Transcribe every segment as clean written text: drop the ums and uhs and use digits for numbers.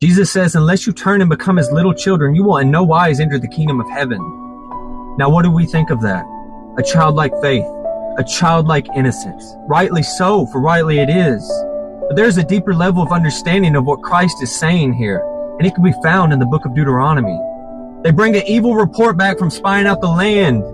Jesus says, unless you turn and become as little children, you will in no wise enter the kingdom of heaven. Now, what do we think of that? A childlike faith, a childlike innocence. Rightly so, for rightly it is. But there's a deeper level of understanding of what Christ is saying here, and it can be found in the book of Deuteronomy. They bring an evil report back from spying out the land,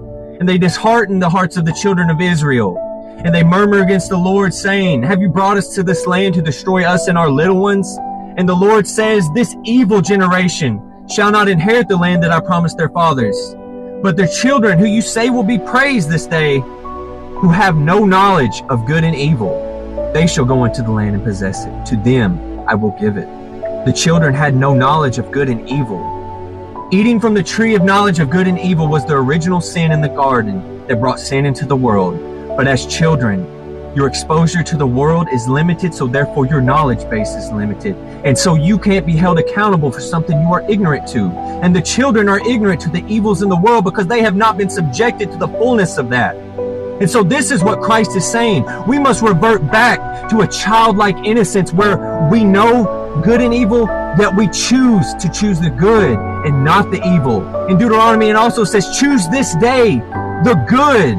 and they dishearten the hearts of the children of Israel. And they murmur against the Lord, saying, have you brought us to this land to destroy us and our little ones? And the Lord says, this evil generation shall not inherit the land that I promised their fathers. But their children, who you say will be praised this day, who have no knowledge of good and evil, they shall go into the land and possess it. To them I will give it. The children had no knowledge of good and evil. Eating from the tree of knowledge of good and evil was the original sin in the garden that brought sin into the world. But as children, your exposure to the world is limited, so therefore your knowledge base is limited. And so you can't be held accountable for something you are ignorant to. And the children are ignorant to the evils in the world because they have not been subjected to the fullness of that. And so this is what Christ is saying. We must revert back to a childlike innocence where we know good and evil, that we choose to choose the good and not the evil. In Deuteronomy, it also says, choose this day the good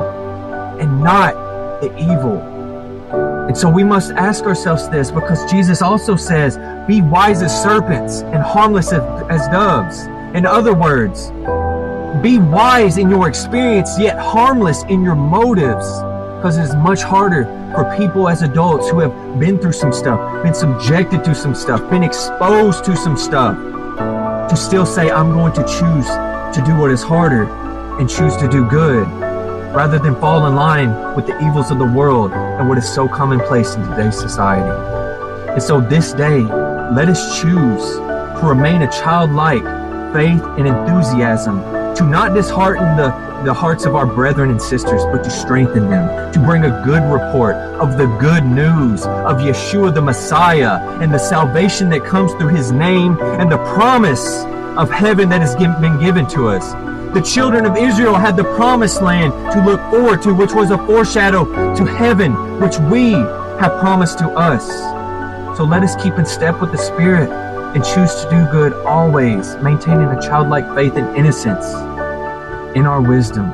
and not the evil. And so we must ask ourselves this, because Jesus also says, be wise as serpents and harmless as doves. In other words, be wise in your experience, yet harmless in your motives, because it's much harder for people as adults who have been through some stuff, been subjected to some stuff, been exposed to some stuff, to still say, I'm going to choose to do what is harder and choose to do good, rather than fall in line with the evils of the world and what is so commonplace in today's society. And so this day, let us choose to remain a childlike faith and enthusiasm, to not dishearten the hearts of our brethren and sisters, but to strengthen them, to bring a good report of the good news of Yeshua the Messiah and the salvation that comes through his name and the promise of heaven that has been given to us. The children of Israel had the promised land to look forward to, which was a foreshadow to heaven, which we have promised to us. So let us keep in step with the Spirit and choose to do good always, maintaining a childlike faith and innocence in our wisdom,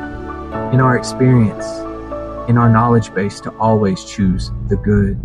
in our experience, in our knowledge base, to always choose the good.